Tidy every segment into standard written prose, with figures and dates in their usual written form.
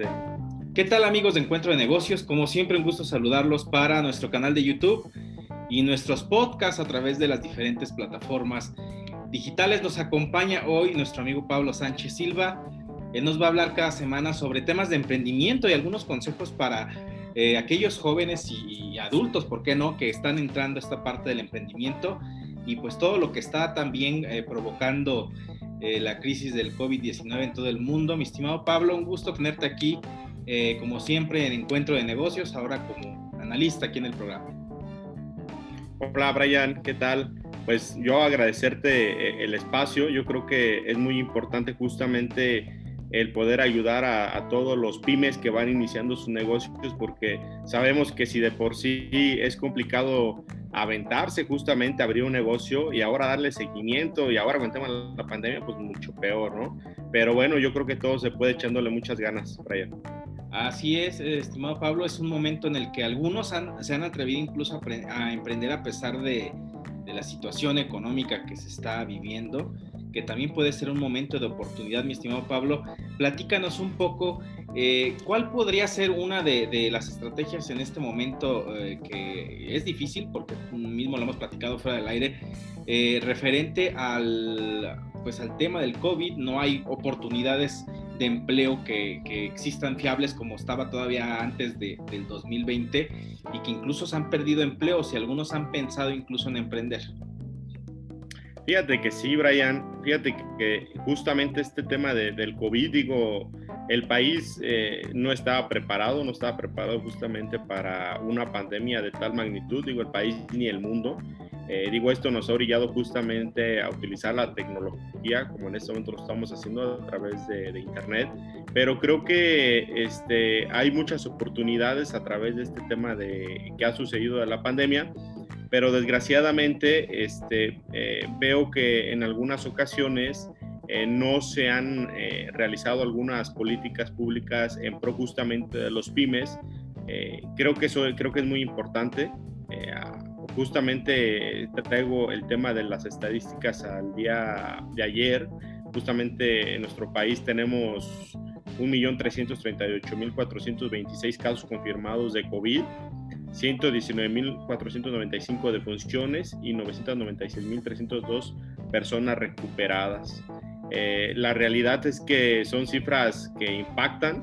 adelante. ¿Qué tal, amigos de Encuentro de Negocios? Como siempre, un gusto saludarlos para nuestro canal de YouTube y nuestros podcasts a través de las diferentes plataformas digitales. Nos acompaña hoy nuestro amigo Pablo Sánchez Silva. Él nos va a hablar cada semana sobre temas de emprendimiento y algunos consejos para aquellos jóvenes y adultos, ¿por qué no?, que están entrando a esta parte del emprendimiento y pues todo lo que está también provocando la crisis del COVID-19 en todo el mundo. Mi estimado Pablo, un gusto tenerte aquí, como siempre, en Encuentro de Negocios, ahora como analista aquí en el programa. Hola Brian, ¿qué tal? Pues yo agradecerte el espacio. Yo creo que es muy importante justamente el poder ayudar a todos los pymes que van iniciando sus negocios, porque sabemos que si de por sí es complicado aventarse justamente a abrir un negocio y ahora darle seguimiento y ahora con el tema de la pandemia, pues mucho peor, ¿no? Pero bueno, yo creo que todo se puede echándole muchas ganas, Brian. Así es, estimado Pablo, es un momento en el que algunos se han atrevido incluso a emprender a pesar de la situación económica que se está viviendo, que también puede ser un momento de oportunidad. Mi estimado Pablo, platícanos un poco cuál podría ser una de las estrategias en este momento, que es difícil porque mismo lo hemos platicado fuera del aire, referente al tema del COVID. No hay oportunidades de empleo que existan fiables como estaba todavía antes del 2020, y que incluso se han perdido empleos y algunos han pensado incluso en emprender. Fíjate que sí, Brian, fíjate que justamente este tema del COVID, digo, el país no estaba preparado justamente para una pandemia de tal magnitud, digo, el país ni el mundo. Digo, esto nos ha orillado justamente a utilizar la tecnología, como en este momento lo estamos haciendo a través de Internet, pero creo que hay muchas oportunidades a través de este tema que ha sucedido de la pandemia, pero desgraciadamente veo que en algunas ocasiones no se han realizado algunas políticas públicas en pro justamente de los pymes. Creo que es muy importante. Justamente traigo el tema de las estadísticas al día de ayer. Justamente en nuestro país tenemos 1.338.426 casos confirmados de COVID, 119.495 defunciones y 996.302 personas recuperadas. La realidad es que son cifras que impactan,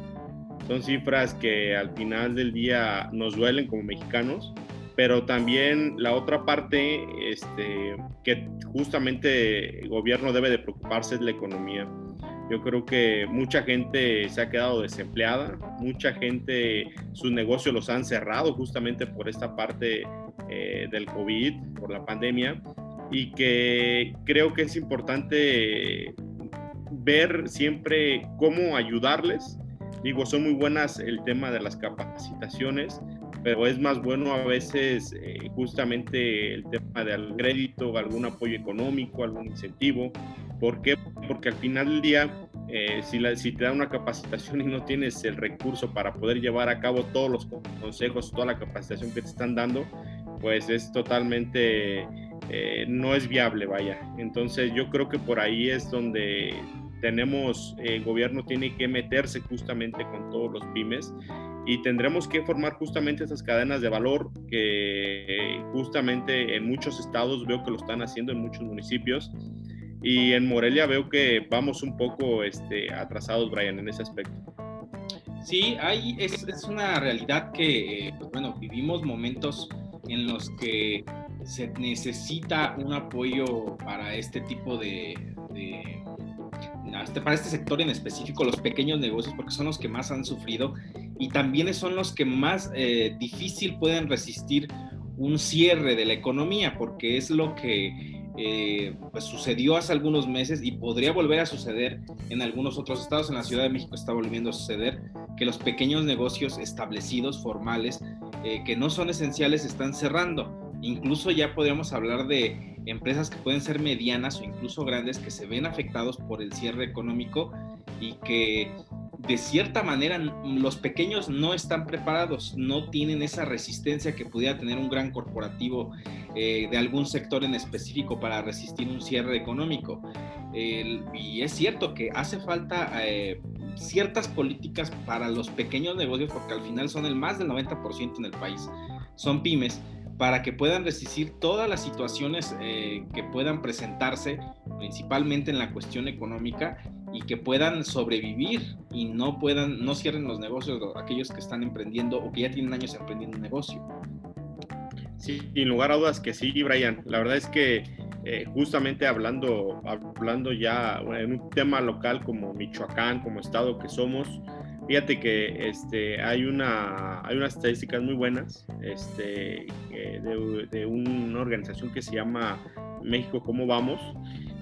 son cifras que al final del día nos duelen como mexicanos, pero también la otra parte que justamente el gobierno debe de preocuparse es la economía. Yo creo que mucha gente se ha quedado desempleada, mucha gente, sus negocios los han cerrado justamente por esta parte del COVID, por la pandemia, y que creo que es importante ver siempre cómo ayudarles. Digo, son muy buenas el tema de las capacitaciones, pero es más bueno a veces justamente el tema del crédito, algún apoyo económico, algún incentivo. ¿Por qué? Porque al final del día, si te dan una capacitación y no tienes el recurso para poder llevar a cabo todos los consejos, toda la capacitación que te están dando, pues es totalmente, no es viable, vaya. Entonces yo creo que por ahí es donde el gobierno tiene que meterse justamente con todos los pymes, y tendremos que formar justamente esas cadenas de valor que justamente en muchos estados veo que lo están haciendo, en muchos municipios, y en Morelia veo que vamos un poco atrasados, Brian, en ese aspecto. Sí, es una realidad que, vivimos momentos en los que se necesita un apoyo para este tipo para este sector en específico, los pequeños negocios, porque son los que más han sufrido y también son los que más difícil pueden resistir un cierre de la economía, porque es lo que sucedió hace algunos meses y podría volver a suceder en algunos otros estados. En la Ciudad de México está volviendo a suceder que los pequeños negocios establecidos, formales, que no son esenciales, están cerrando. Incluso ya podríamos hablar de empresas que pueden ser medianas o incluso grandes, que se ven afectados por el cierre económico y que de cierta manera los pequeños no están preparados, no tienen esa resistencia que pudiera tener un gran corporativo de algún sector en específico para resistir un cierre económico. Y es cierto que hace falta ciertas políticas para los pequeños negocios, porque al final son el más del 90% en el país, son pymes, para que puedan resistir todas las situaciones que puedan presentarse, principalmente en la cuestión económica, y que puedan sobrevivir y no cierren los negocios aquellos que están emprendiendo o que ya tienen años emprendiendo un negocio. Sí, sin lugar a dudas que sí, Brian. La verdad es que justamente hablando ya en un tema local como Michoacán, como estado que somos, fíjate que hay unas estadísticas muy buenas de una organización que se llama México ¿Cómo vamos?,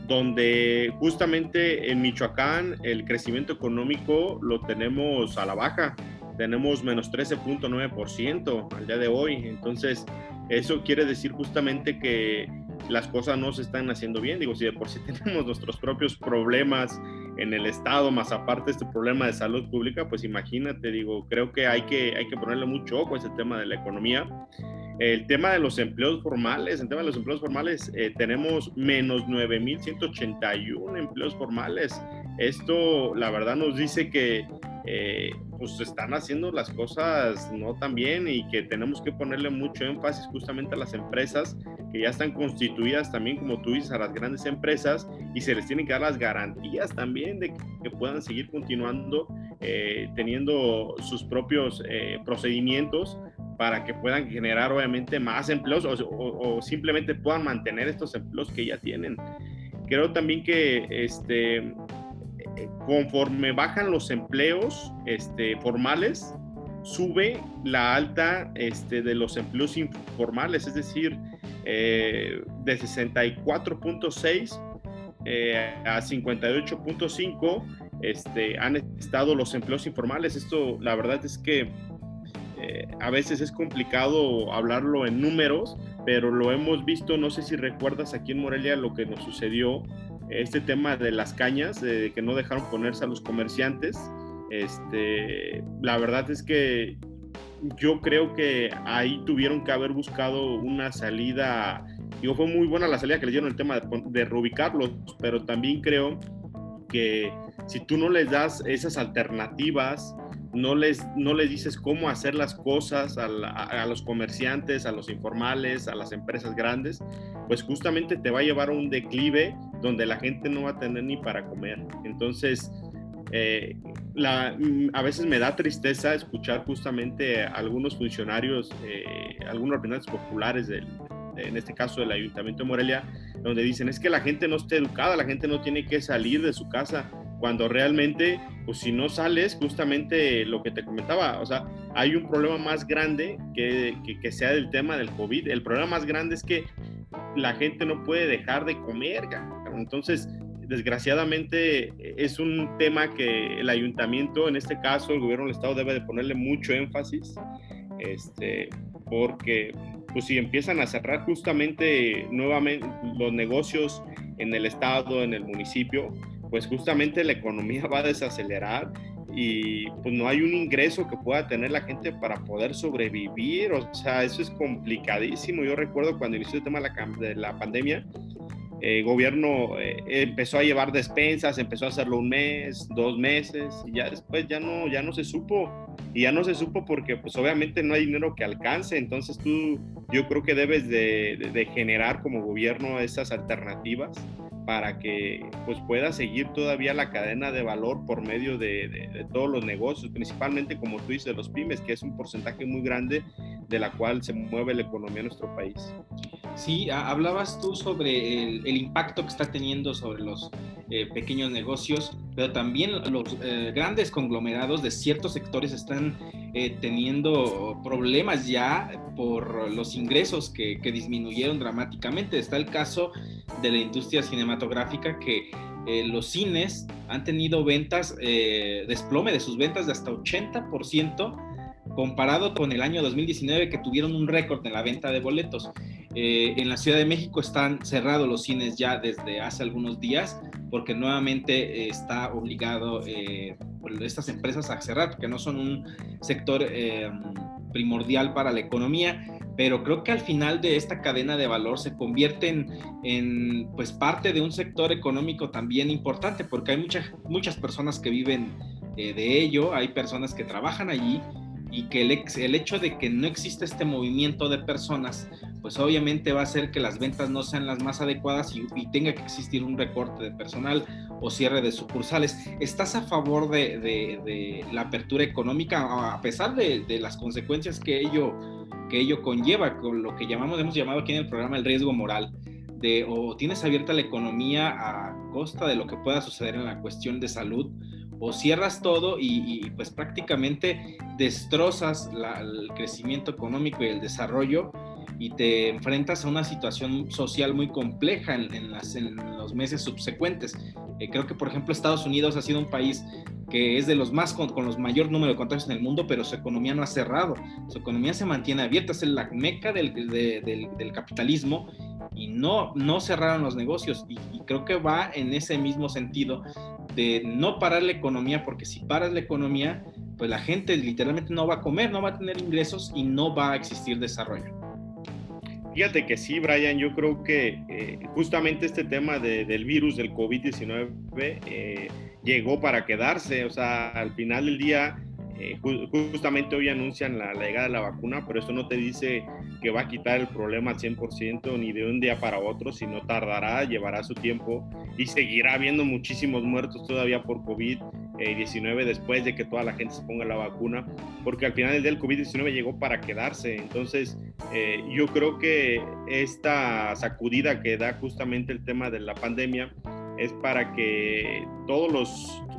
donde justamente en Michoacán el crecimiento económico lo tenemos a la baja, tenemos menos 13.9% al día de hoy. Entonces eso quiere decir justamente que las cosas no se están haciendo bien. Digo, si de por sí tenemos nuestros propios problemas en el estado, más aparte este problema de salud pública, pues imagínate, digo, creo que hay que ponerle mucho ojo a ese tema de la economía. El tema de los empleos formales, tenemos menos 9,181 empleos formales. Esto, la verdad, nos dice que pues están haciendo las cosas no tan bien y que tenemos que ponerle mucho énfasis justamente a las empresas que ya están constituidas también, como tú dices, a las grandes empresas, y se les tienen que dar las garantías también de que puedan seguir continuando teniendo sus propios procedimientos para que puedan generar obviamente más empleos o simplemente puedan mantener estos empleos que ya tienen. Creo también que conforme bajan los empleos formales, sube la alta de los empleos informales, es decir, de 64.6 a 58.5 han estado los empleos informales. Esto, la verdad es que a veces es complicado hablarlo en números, pero lo hemos visto. No sé si recuerdas aquí en Morelia lo que nos sucedió, este tema de las cañas, de que no dejaron ponerse a los comerciantes. La verdad es que yo creo que ahí tuvieron que haber buscado una salida. Digo, fue muy buena la salida que le dieron, el tema de reubicarlos, pero también creo que si tú no les das esas alternativas, no les dices cómo hacer las cosas a los comerciantes, a los informales, a las empresas grandes, pues justamente te va a llevar a un declive donde la gente no va a tener ni para comer. Entonces, a veces me da tristeza escuchar justamente a algunos funcionarios, algunos representantes populares en este caso del Ayuntamiento de Morelia, donde dicen es que la gente no está educada, la gente no tiene que salir de su casa, cuando realmente, pues si no sales, justamente lo que te comentaba, o sea, hay un problema más grande que sea del tema del COVID. El problema más grande es que la gente no puede dejar de comer. Entonces, desgraciadamente, es un tema que el ayuntamiento, en este caso, el gobierno del estado, debe de ponerle mucho énfasis, porque pues si empiezan a cerrar justamente nuevamente los negocios en el estado, en el municipio, pues justamente la economía va a desacelerar y pues no hay un ingreso que pueda tener la gente para poder sobrevivir. O sea, eso es complicadísimo. Yo recuerdo cuando inició el tema de la pandemia, el gobierno empezó a llevar despensas, empezó a hacerlo 1 mes, 2 meses, y ya después ya no se supo. Y ya no se supo porque pues obviamente no hay dinero que alcance. Entonces yo creo que debes de generar como gobierno esas alternativas para que pues pueda seguir todavía la cadena de valor por medio de todos los negocios, principalmente, como tú dices, de los pymes, que es un porcentaje muy grande de la cual se mueve la economía en nuestro país. Sí, hablabas tú sobre el impacto que está teniendo sobre los pequeños negocios, pero también los grandes conglomerados de ciertos sectores están teniendo problemas ya por los ingresos que disminuyeron dramáticamente. Está el caso de la industria cinematográfica, que los cines han tenido ventas, desplome de sus ventas de hasta 80%, comparado con el año 2019, que tuvieron un récord en la venta de boletos. En la Ciudad de México están cerrados los cines ya desde hace algunos días, porque nuevamente está obligado por estas empresas a cerrar, porque no son un sector primordial para la economía. Pero creo que al final de esta cadena de valor se convierten en pues parte de un sector económico también importante, porque hay muchas personas que viven de ello. Hay personas que trabajan allí y que el hecho de que no exista este movimiento de personas, pues obviamente va a hacer que las ventas no sean las más adecuadas y tenga que existir un recorte de personal o cierre de sucursales. ¿Estás a favor de la apertura económica, a pesar de las consecuencias que ello conlleva, con lo que hemos llamado aquí en el programa el riesgo moral? O tienes abierta la economía a costa de lo que pueda suceder en la cuestión de salud, o cierras todo y pues prácticamente destrozas el crecimiento económico y el desarrollo, y te enfrentas a una situación social muy compleja en los meses subsecuentes. Creo que, por ejemplo, Estados Unidos ha sido un país que es de los más con los mayor número de contagios en el mundo, pero su economía no ha cerrado, su economía se mantiene abierta, es la meca del capitalismo, y no cerraron los negocios, y creo que va en ese mismo sentido de no parar la economía, porque si paras la economía, pues la gente literalmente no va a comer, no va a tener ingresos y no va a existir desarrollo. Fíjate que sí, Brian, yo creo que justamente este tema del virus, del COVID-19, llegó para quedarse. O sea, al final del día, justamente hoy anuncian la llegada de la vacuna, pero eso no te dice que va a quitar el problema al 100% ni de un día para otro, sino tardará, llevará su tiempo, y seguirá habiendo muchísimos muertos todavía por COVID-19 después de que toda la gente se ponga la vacuna, porque al final del día el COVID-19 llegó para quedarse. Entonces, yo creo que esta sacudida que da justamente el tema de la pandemia es para que todos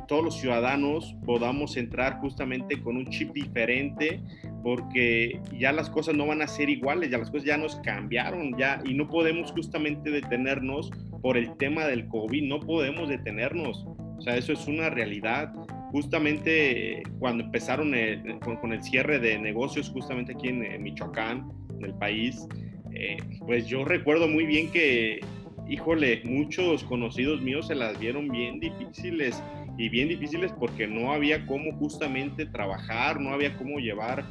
los ciudadanos podamos entrar justamente con un chip diferente, porque ya las cosas no van a ser iguales, ya las cosas ya nos cambiaron, ya, y no podemos justamente detenernos por el tema del COVID, no podemos detenernos. O sea, eso es una realidad. Justamente cuando empezaron con el cierre de negocios justamente aquí en Michoacán, en el país, pues yo recuerdo muy bien que, híjole, muchos conocidos míos se las vieron bien difíciles porque no había cómo justamente trabajar, no había cómo llevar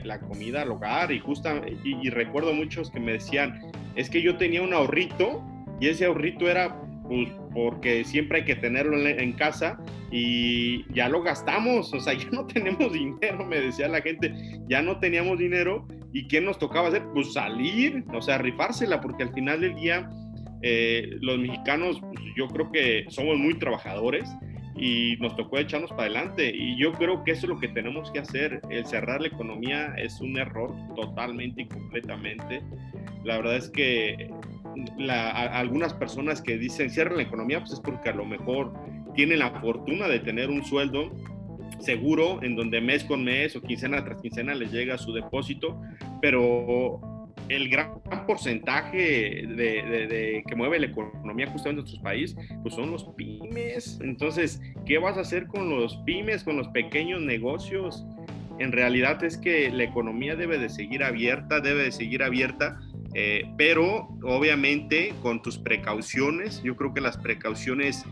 la comida al hogar, y recuerdo muchos que me decían, es que yo tenía un ahorrito y ese ahorrito era pues, porque siempre hay que tenerlo en casa y ya lo gastamos, o sea, ya no tenemos dinero, me decía la gente, ya no teníamos dinero. ¿Y qué nos tocaba hacer? Pues salir, o sea, rifársela, porque al final del día los mexicanos, pues, yo creo que somos muy trabajadores y nos tocó echarnos para adelante, y yo creo que eso es lo que tenemos que hacer. El cerrar la economía es un error totalmente y completamente. La verdad es que algunas personas que dicen cierren la economía, pues es porque a lo mejor tienen la fortuna de tener un sueldo seguro en donde mes con mes o quincena tras quincena les llega su depósito, pero el gran porcentaje que mueve la economía justamente en nuestro país, pues son los pymes. Entonces, ¿qué vas a hacer con los pymes, con los pequeños negocios? En realidad es que la economía debe de seguir abierta, pero obviamente con tus precauciones. Yo creo que las precauciones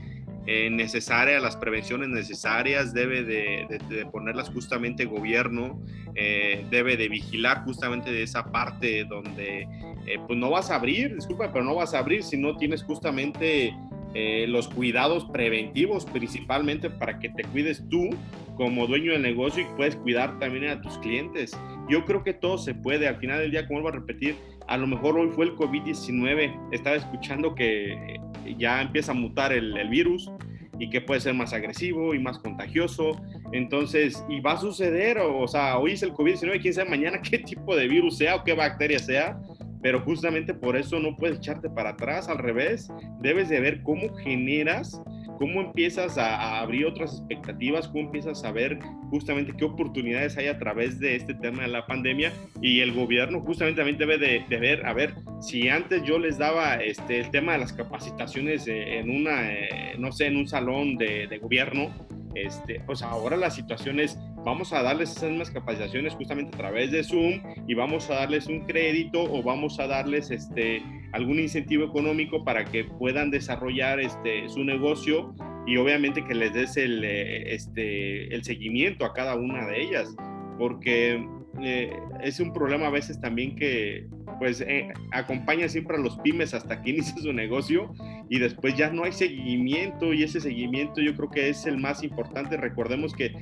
necesarias, las prevenciones necesarias debe de ponerlas justamente el gobierno, debe de vigilar justamente de esa parte donde pues no vas a abrir, disculpa, pero no vas a abrir si no tienes justamente los cuidados preventivos, principalmente para que te cuides tú como dueño del negocio y puedes cuidar también a tus clientes. Yo creo que todo se puede. Al final del día, como vuelvo a repetir, a lo mejor hoy fue el COVID-19, estaba escuchando que ya empieza a mutar el virus y que puede ser más agresivo y más contagioso. Entonces, y va a suceder, o sea, hoy es el COVID-19, quién sabe mañana qué tipo de virus sea o qué bacteria sea, pero justamente por eso no puedes echarte para atrás, al revés, debes de ver cómo generas, cómo empiezas a abrir otras expectativas, cómo empiezas a ver justamente qué oportunidades hay a través de este tema de la pandemia, y el gobierno justamente también debe de ver, a ver, si antes yo les daba el tema de las capacitaciones en no sé, en un salón de gobierno, pues ahora la situación es, vamos a darles esas mismas capacitaciones justamente a través de Zoom, y vamos a darles un crédito o vamos a darles algún incentivo económico para que puedan desarrollar su negocio, y obviamente que les des el seguimiento a cada una de ellas, porque es un problema a veces también que pues acompaña siempre a los pymes hasta que inicia su negocio, y después ya no hay seguimiento, y ese seguimiento yo creo que es el más importante. Recordemos que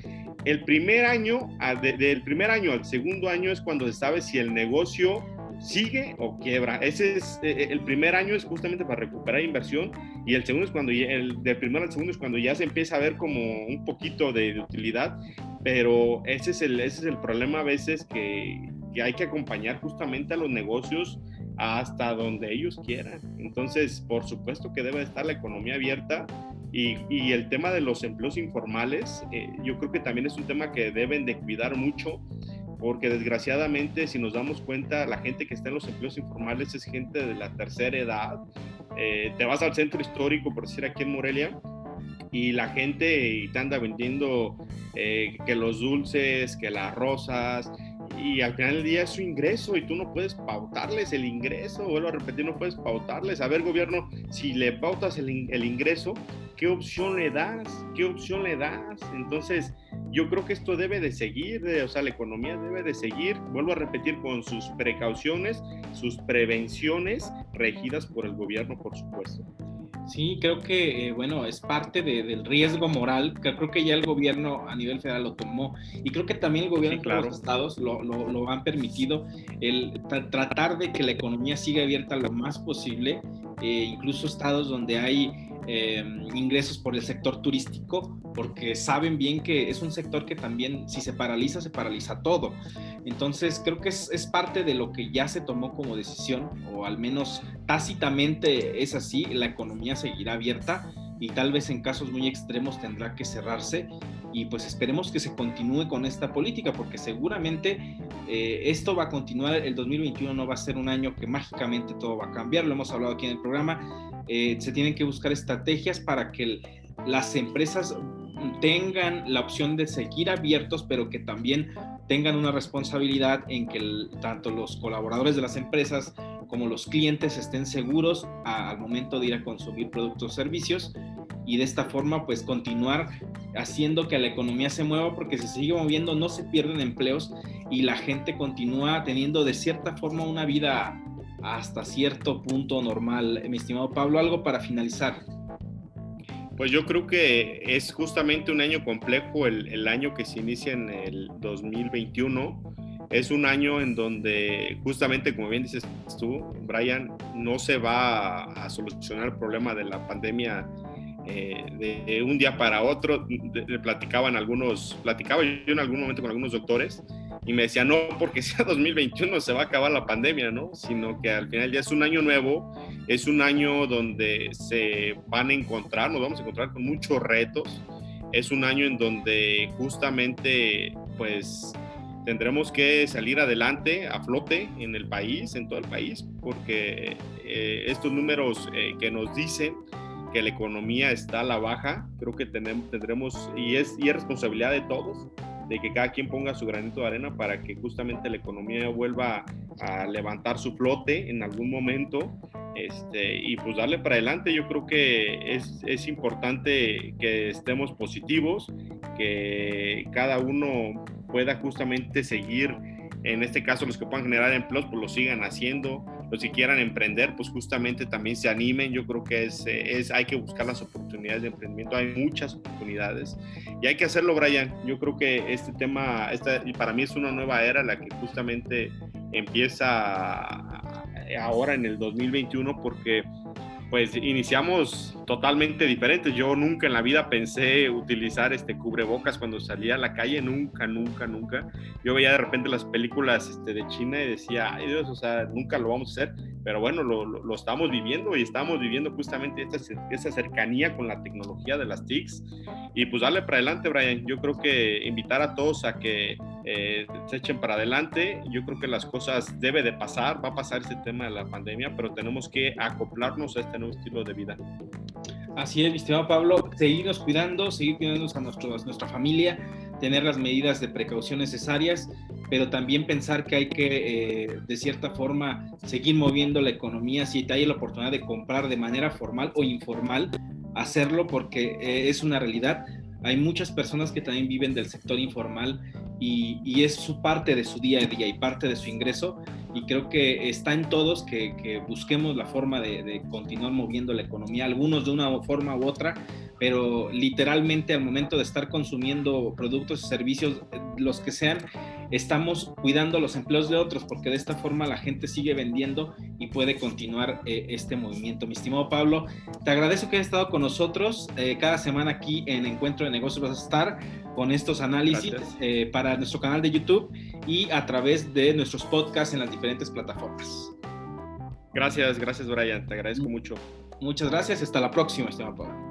el primer año, del primer año al segundo año es cuando se sabe si el negocio sigue o quiebra. Ese es el primer año, es justamente para recuperar inversión, y el segundo es cuando del primero al segundo es cuando ya se empieza a ver como un poquito de utilidad, pero ese es el problema a veces, que hay que acompañar justamente a los negocios hasta donde ellos quieran. Entonces, por supuesto que debe estar la economía abierta, y el tema de los empleos informales, yo creo que también es un tema que deben de cuidar mucho, porque desgraciadamente, si nos damos cuenta, la gente que está en los empleos informales es gente de la tercera edad. Te vas al centro histórico, por decir, aquí en Morelia, y la gente te anda vendiendo que los dulces, que las rosas, y al final del día es su ingreso, y tú no puedes pautarles el ingreso. Vuelvo a repetir, no puedes pautarles. A ver, gobierno, si le pautas el ingreso, ¿qué opción le das? ¿Qué opción le das? Entonces, yo creo que esto debe de seguir, o sea, la economía debe de seguir, vuelvo a repetir, con sus precauciones, sus prevenciones, regidas por el gobierno, por supuesto. Sí, creo que, bueno, es parte del riesgo moral, que creo que ya el gobierno a nivel federal lo tomó, y creo que también el gobierno, sí, claro, de los estados lo han permitido, el tratar de que la economía siga abierta lo más posible, incluso estados donde hay ingresos por el sector turístico, porque saben bien que es un sector que también, si se paraliza todo. Entonces creo que es parte de lo que ya se tomó como decisión, o al menos tácitamente es así. La economía seguirá abierta, y tal vez en casos muy extremos tendrá que cerrarse, y pues esperemos que se continúe con esta política, porque seguramente esto va a continuar. El 2021 no va a ser un año que mágicamente todo va a cambiar, lo hemos hablado aquí en el programa. Se tienen que buscar estrategias para que las empresas tengan la opción de seguir abiertos, pero que también tengan una responsabilidad en que tanto los colaboradores de las empresas como los clientes estén seguros al momento de ir a consumir productos o servicios, y de esta forma pues continuar haciendo que la economía se mueva, porque si se sigue moviendo no se pierden empleos, y la gente continúa teniendo de cierta forma una vida hasta cierto punto normal. Mi estimado Pablo, algo para finalizar. Pues yo creo que es justamente un año complejo, el año que se inicia en el 2021. Es un año en donde, justamente como bien dices tú, Brian, no se va a solucionar el problema de la pandemia de un día para otro. Platicaba yo en algún momento con algunos doctores, y me decían, no porque sea 2021 se va a acabar la pandemia, ¿no? Sino que al final ya es un año nuevo, es un año donde nos vamos a encontrar con muchos retos. Es un año en donde justamente pues tendremos que salir adelante, a flote en el país, en todo el país, porque estos números que nos dicen que la economía está a la baja, creo que tendremos, y es responsabilidad de todos, de que cada quien ponga su granito de arena para que justamente la economía vuelva a levantar su flote en algún momento, y pues darle para adelante. Yo creo que es importante que estemos positivos, que cada uno pueda justamente seguir, en este caso los que puedan generar empleos, pues lo sigan haciendo. Los que quieran emprender, pues justamente también se animen. Yo creo que hay que buscar las oportunidades de emprendimiento, hay muchas oportunidades y hay que hacerlo, Brian. Yo creo que este tema, y para mí es una nueva era la que justamente empieza ahora en el 2021, porque pues iniciamos totalmente diferentes. Yo nunca en la vida pensé utilizar cubrebocas cuando salía a la calle, nunca. Yo veía de repente las películas de China y decía, ay Dios, o sea, nunca lo vamos a hacer, pero bueno, lo estamos viviendo, y estamos viviendo justamente esa cercanía con la tecnología de las TICs, y pues darle para adelante, Brian. Yo creo que invitar a todos a que se echen para adelante. Yo creo que las cosas va a pasar este tema de la pandemia, pero tenemos que acoplarnos a este nuevo estilo de vida. Así es, mi estimado Pablo, seguirnos cuidando, seguir cuidándonos a nuestra familia, tener las medidas de precaución necesarias, pero también pensar que hay que, de cierta forma, seguir moviendo la economía. Si hay la oportunidad de comprar de manera formal o informal, hacerlo, porque es una realidad. Hay muchas personas que también viven del sector informal, y es su parte de su día a día y parte de su ingreso, y creo que está en todos que busquemos la forma de continuar moviendo la economía, algunos de una forma u otra, pero literalmente al momento de estar consumiendo productos y servicios, los que sean, estamos cuidando los empleos de otros, porque de esta forma la gente sigue vendiendo y puede continuar este movimiento. Mi estimado Pablo, te agradezco que hayas estado con nosotros. Cada semana aquí en Encuentro de Negocios vas a estar con estos análisis para nuestro canal de YouTube y a través de nuestros podcasts en las diferentes plataformas. Gracias, Brian, te agradezco mucho. Muchas gracias, hasta la próxima, estimado Pablo.